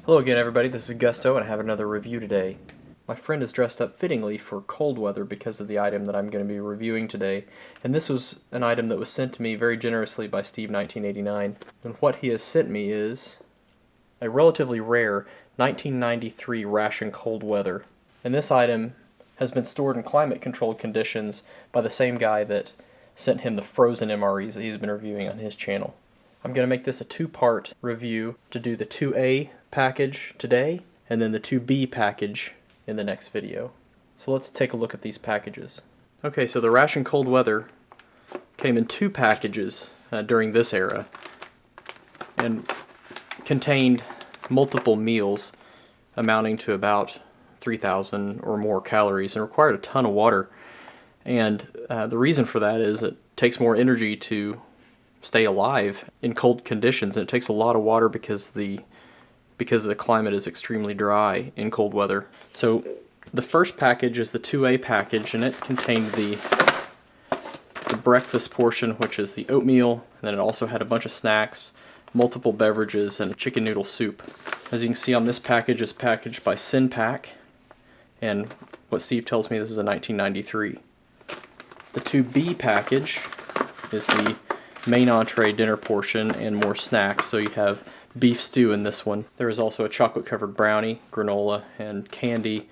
Hello again everybody, this is Gusto and I have another review today. My friend is dressed up fittingly for cold weather because of the item that I'm going to be reviewing today, and this was an item that was sent to me very generously by Steve1989, and what he has sent me is a relatively rare 1993 Ration Cold Weather. And this item has been stored in climate controlled conditions by the same guy that sent him the frozen MREs that he's been reviewing on his channel. I'm going to make this a two-part review to do the 2A package today and then the 2B package in the next video. So let's take a look at these packages. Okay, so the Ration Cold Weather came in two packages during this era and contained multiple meals amounting to about 3,000 or more calories and required a ton of water. And the reason for that is it takes more energy to stay alive in cold conditions, and it takes a lot of water because the climate is extremely dry in cold weather. So the first package is the 2A package, and it contained the breakfast portion, which is the oatmeal, and then it also had a bunch of snacks, multiple beverages, and chicken noodle soup. As you can see on this package, is packaged by Sinpak, and what Steve tells me, this is a 1993. The 2B package is the main entree dinner portion and more snacks, so you have beef stew in this one. There is also a chocolate covered brownie, granola, and candy,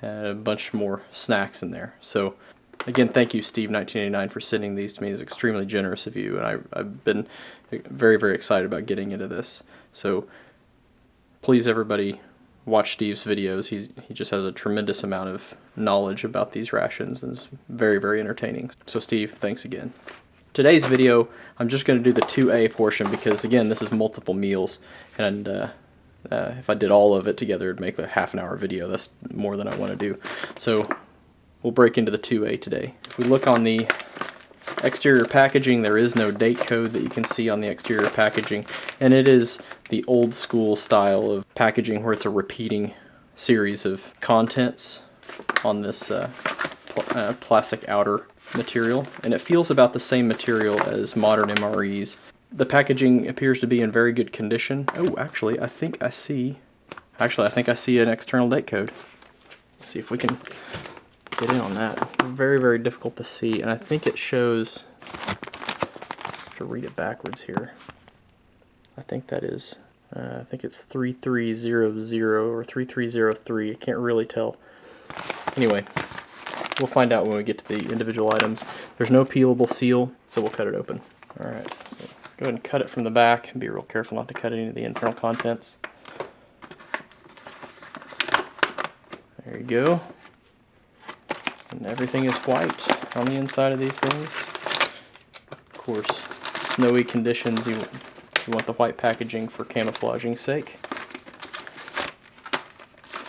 and a bunch more snacks in there. So again, thank you Steve1989 for sending these to me. It's extremely generous of you, and I've been very, very excited about getting into this. So please everybody watch Steve's videos. He just has a tremendous amount of knowledge about these rations and is very, very entertaining. So Steve, thanks again. Today's video, I'm just going to do the 2A portion because, again, this is multiple meals, and if I did all of it together, it'd make a half-an-hour video. That's more than I want to do. So we'll break into the 2A today. If we look on the exterior packaging, there is no date code that you can see on the exterior packaging, and it is the old school style of packaging where it's a repeating series of contents on this plastic outer material, and it feels about the same material as modern MREs. The packaging appears to be in very good condition. Oh, actually, I think I see an external date code. Let's see if we can get in on that. Very, very difficult to see, and I think it shows, I have to read it backwards here. I think that is, I think it's 3300 or 3303. I can't really tell. Anyway, we'll find out when we get to the individual items. There's no peelable seal, so we'll cut it open. Alright, so go ahead and cut it from the back and be real careful not to cut any of the internal contents. There you go. And everything is white on the inside of these things. Of course, snowy conditions, you want the white packaging for camouflaging sake.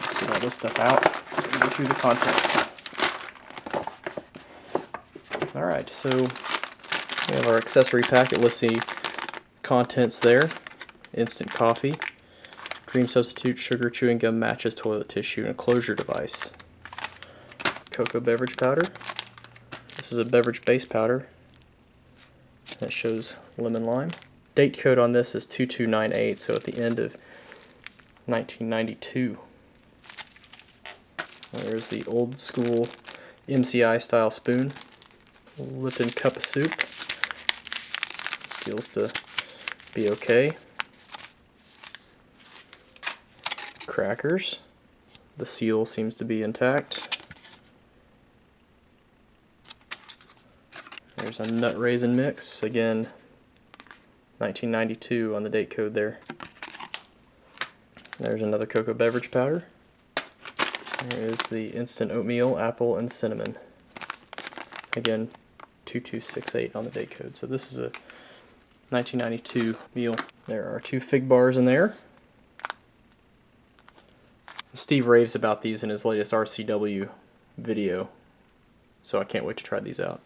Let's get all this stuff out and go through the contents. Alright, so we have our accessory packet. Let's see contents there. Instant coffee, cream substitute, sugar, chewing gum, matches, toilet tissue, and a closure device. Cocoa beverage powder. This is a beverage base powder that shows lemon lime. Date code on this is 2298, so at the end of 1992. There's the old school MCI style spoon. Lipton cup of soup. Feels to be okay. Crackers. The seal seems to be intact. There's a nut raisin mix. Again, 1992 on the date code there. There's another cocoa beverage powder. There is the instant oatmeal, apple, and cinnamon. Again, 2268 on the date code. So this is a 1992 meal. There are 2 fig bars in there. Steve raves about these in his latest RCW video, so I can't wait to try these out.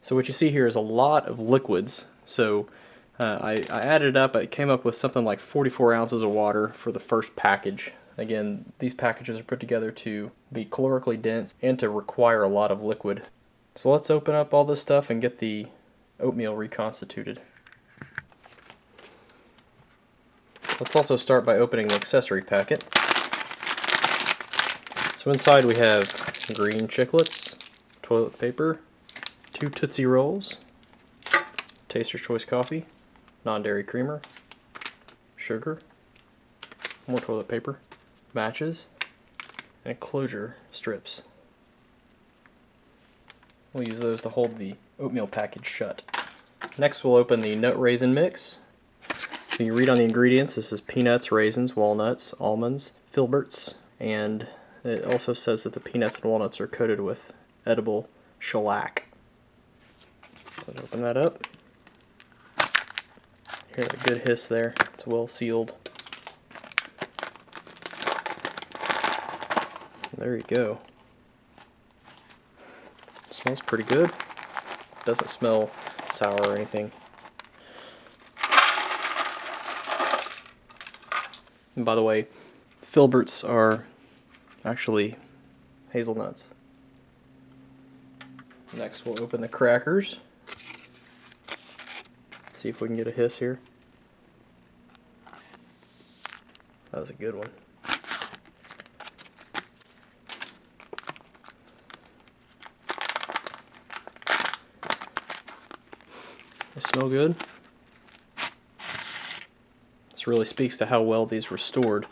So what you see here is a lot of liquids. So I added it up. I came up with something like 44 ounces of water for the first package. Again, these packages are put together to be calorically dense and to require a lot of liquid. So let's open up all this stuff and get the oatmeal reconstituted. Let's also start by opening the accessory packet. So inside we have green chiclets, toilet paper, 2 Tootsie Rolls, Taster's Choice coffee, non-dairy creamer, sugar, more toilet paper, matches, and closure strips. We'll use those to hold the oatmeal package shut. Next we'll open the nut raisin mix. So you read on the ingredients, this is peanuts, raisins, walnuts, almonds, filberts, and it also says that the peanuts and walnuts are coated with edible shellac. Let's open that up. Hear a good hiss there. It's well sealed. There you go. It smells pretty good. Doesn't smell sour or anything. And by the way, filberts are actually hazelnuts. Next we'll open the crackers. See if we can get a hiss here. That was a good one. They smell good. This really speaks to how well these were stored,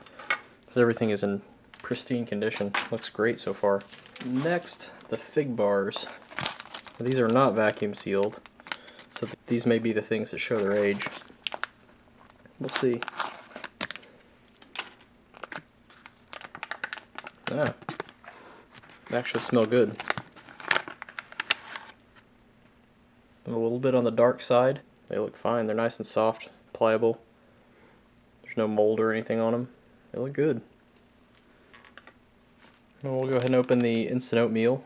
because everything is in pristine condition. Looks great so far. Next, the fig bars. These are not vacuum sealed, so these may be the things that show their age. We'll see. Ah, they actually smell good. A little bit on the dark side. They look fine. They're nice and soft, pliable. There's no mold or anything on them. They look good. Well, we'll go ahead and open the instant oatmeal.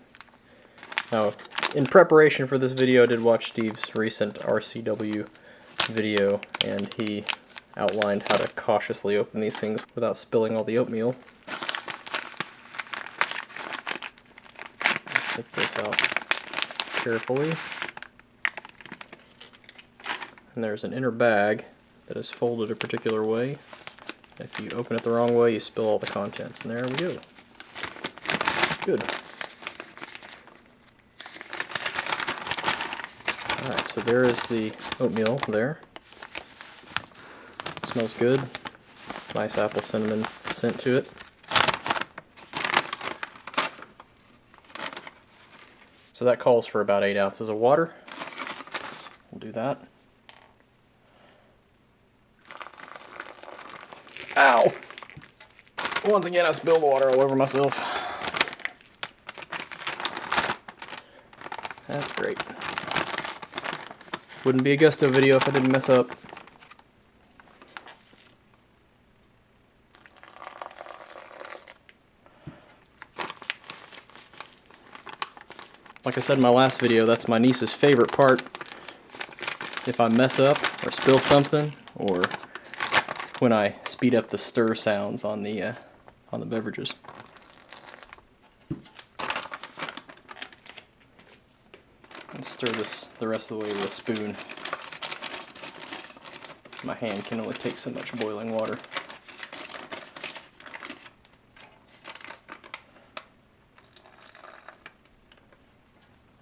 Now, in preparation for this video, I did watch Steve's recent RCW video, and he outlined how to cautiously open these things without spilling all the oatmeal. Take this out carefully. And there's an inner bag that is folded a particular way. If you open it the wrong way, you spill all the contents. And there we go. Good. Alright, so there is the oatmeal there. Smells good. Nice apple cinnamon scent to it. So that calls for about 8 ounces of water. We'll do that. Ow! Once again I spilled water all over myself. That's great. Wouldn't be a Gusto video if I didn't mess up. Like I said in my last video, that's my niece's favorite part. If I mess up or spill something, or when I speed up the stir sounds on the beverages. And stir this the rest of the way with a spoon. My hand can only take so much boiling water.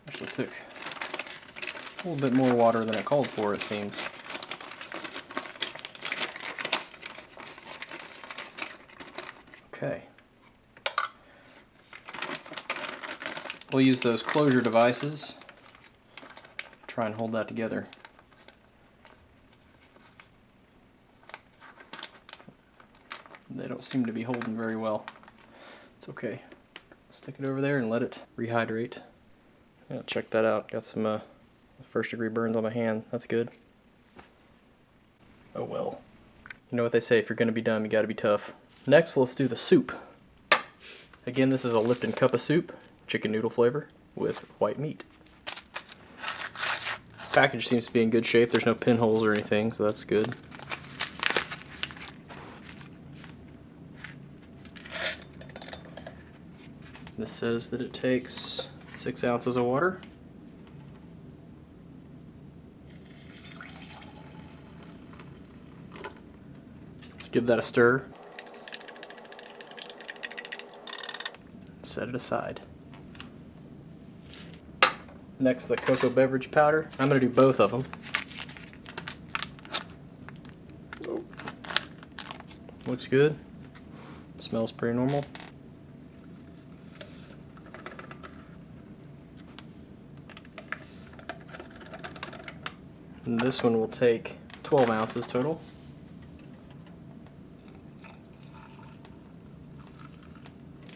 Actually took a little bit more water than it called for, it seems. Okay. We'll use those closure devices. Try and hold that together. They don't seem to be holding very well. It's okay. Stick it over there and let it rehydrate. Yeah, check that out. Got some first degree burns on my hand. That's good. Oh well. You know what they say, if you're going to be dumb, you got to be tough. Next, let's do the soup. Again, this is a Lipton cup of soup, chicken noodle flavor, with white meat. Package seems to be in good shape. There's no pinholes or anything, so that's good. This says that it takes 6 ounces of water. Just give that a stir. Set it aside. Next, the cocoa beverage powder. I'm going to do both of them. Oh. Looks good. Smells pretty normal. And this one will take 12 ounces total.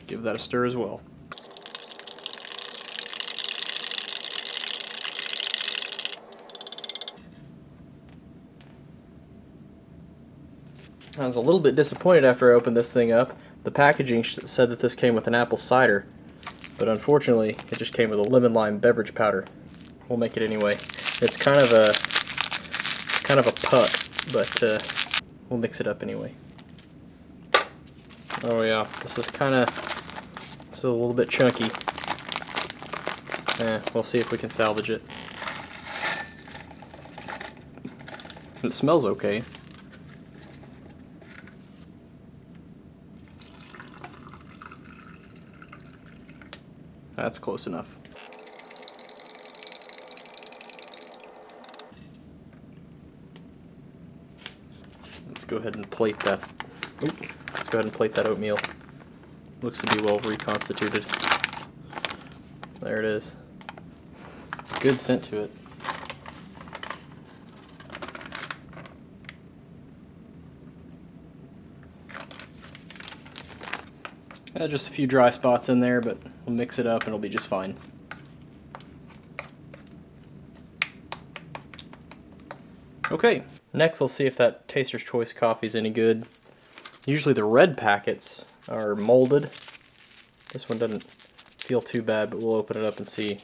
Give that a stir as well. I was a little bit disappointed after I opened this thing up. The packaging said that this came with an apple cider, but unfortunately it just came with a lemon lime beverage powder. We'll make it anyway. It's kind of a puck, but we'll mix it up anyway. Oh yeah, this is a little bit chunky. We'll see if we can salvage it. It smells okay. That's close enough. Let's go ahead and plate that. Let's go ahead and plate that oatmeal. Looks to be well reconstituted. There it is. Good scent to it. Just a few dry spots in there, but we'll mix it up and it'll be just fine. Okay, next we'll see if that Taster's Choice coffee is any good. Usually the red packets are molded. This one doesn't feel too bad, but we'll open it up and see.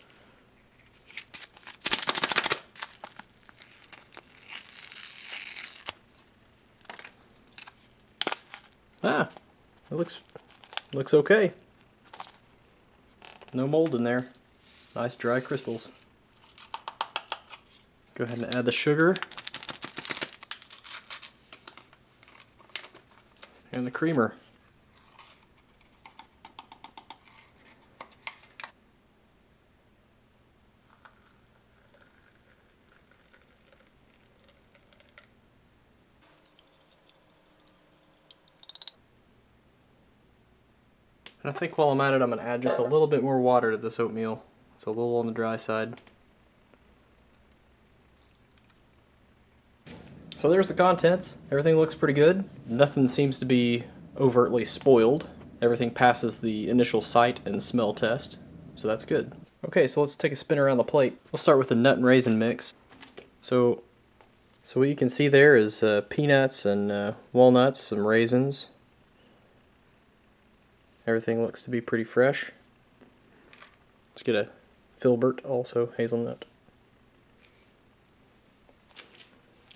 Ah, it looks okay. No mold in there. Nice dry crystals. Go ahead and add the sugar and the creamer. And I think while I'm at it, I'm going to add just a little bit more water to this oatmeal. It's a little on the dry side. So there's the contents. Everything looks pretty good. Nothing seems to be overtly spoiled. Everything passes the initial sight and smell test, so that's good. Okay, so let's take a spin around the plate. We'll start with the nut and raisin mix. So what you can see there is peanuts and walnuts, some raisins. Everything looks to be pretty fresh. Let's get a filbert, also hazelnut.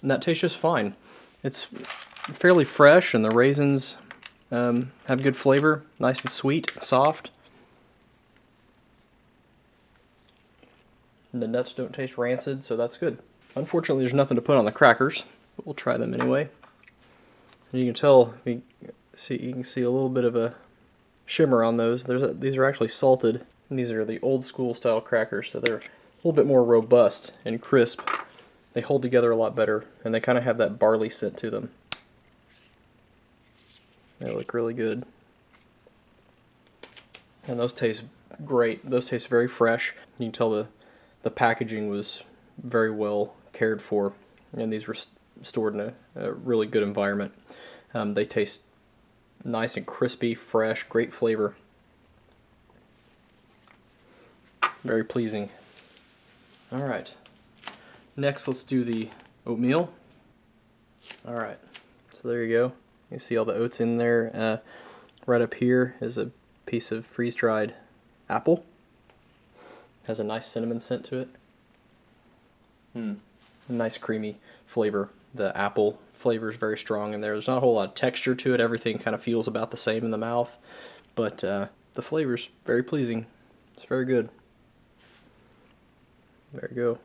And that tastes just fine. It's fairly fresh, and the raisins have good flavor, nice and sweet, soft. And the nuts don't taste rancid, so that's good. Unfortunately, there's nothing to put on the crackers, but we'll try them anyway. And you can tell, you can see a little bit of a shimmer on those. These are actually salted, and these are the old school style crackers, so they're a little bit more robust and crisp. They hold together a lot better, and they kind of have that barley scent to them. They look really good. And those taste great. Those taste very fresh. You can tell the packaging was very well cared for, and these were stored in a really good environment. They taste nice and crispy, fresh, great flavor. Very pleasing. Alright. Next, let's do the oatmeal. Alright, so there you go. You see all the oats in there. Right up here is a piece of freeze-dried apple. Has a nice cinnamon scent to it. A nice creamy flavor. The apple flavor is very strong in there. There's not a whole lot of texture to it. Everything kind of feels about the same in the mouth. But the flavor's very pleasing. It's very good. There you go.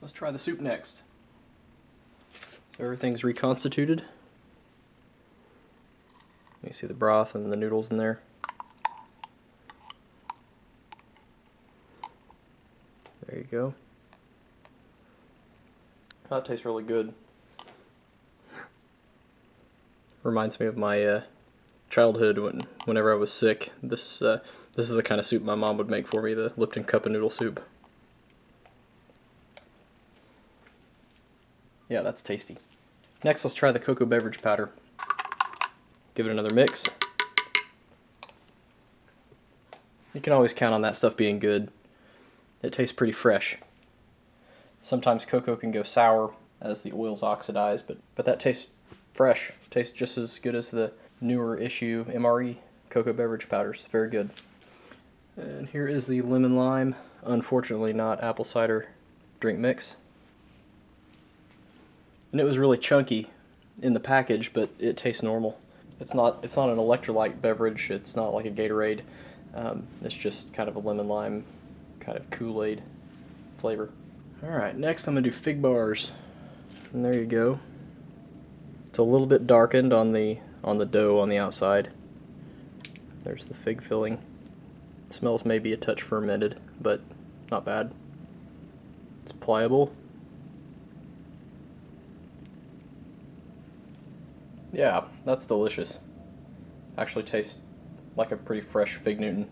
Let's try the soup next. So everything's reconstituted. You see the broth and the noodles in there. There you go. That tastes really good. Reminds me of my childhood whenever I was sick. This is the kind of soup my mom would make for me, the Lipton cup of noodle soup. Yeah, that's tasty. Next, let's try the cocoa beverage powder. Give it another mix. You can always count on that stuff being good. It tastes pretty fresh. Sometimes cocoa can go sour as the oils oxidize, but that tastes fresh. Tastes just as good as the newer issue MRE cocoa beverage powders. Very good. And here is the lemon lime, unfortunately not apple cider drink mix. And it was really chunky in the package, but it tastes normal. It's not an electrolyte beverage. It's not like a Gatorade. It's just kind of a lemon lime, kind of Kool-Aid flavor. All right, next I'm gonna do fig bars, and there you go. It's a little bit darkened on the dough on the outside. There's the fig filling. It smells maybe a touch fermented, but not bad. It's pliable. Yeah, that's delicious. Actually tastes like a pretty fresh fig Newton.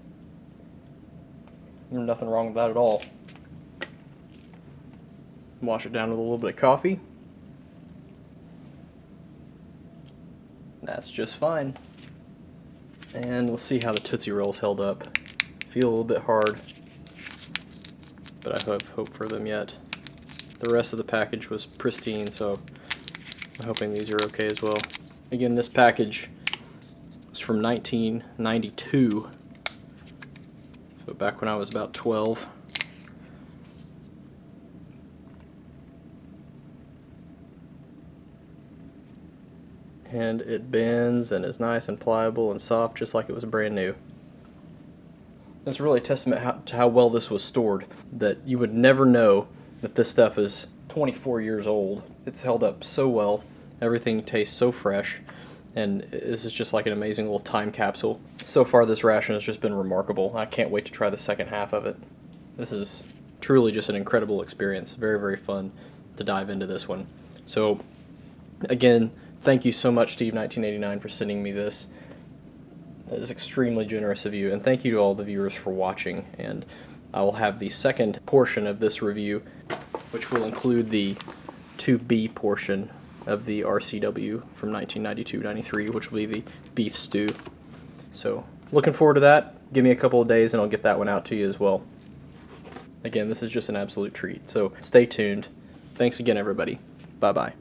There's nothing wrong with that at all. Wash it down with a little bit of coffee. That's just fine. And we'll see how the Tootsie Rolls held up. Feel a little bit hard, but I have hope for them yet. The rest of the package was pristine, so I'm hoping these are okay as well. Again, this package was from 1992, so back when I was about 12. And it bends and is nice and pliable and soft, just like it was brand new. That's really a testament to how well this was stored, that you would never know that this stuff is 24 years old. It's held up so well. Everything tastes so fresh, and this is just like an amazing little time capsule. So far this ration has just been remarkable. I can't wait to try the second half of it. This is truly just an incredible experience. Very, very fun to dive into this one. So again, thank you so much, Steve1989, for sending me this. It is extremely generous of you, and thank you to all the viewers for watching. And I will have the second portion of this review, which will include the 2B portion of the RCW from 1992-93, which will be the beef stew. So, looking forward to that. Give me a couple of days and I'll get that one out to you as well. Again, this is just an absolute treat, so stay tuned. Thanks again, everybody. Bye-bye.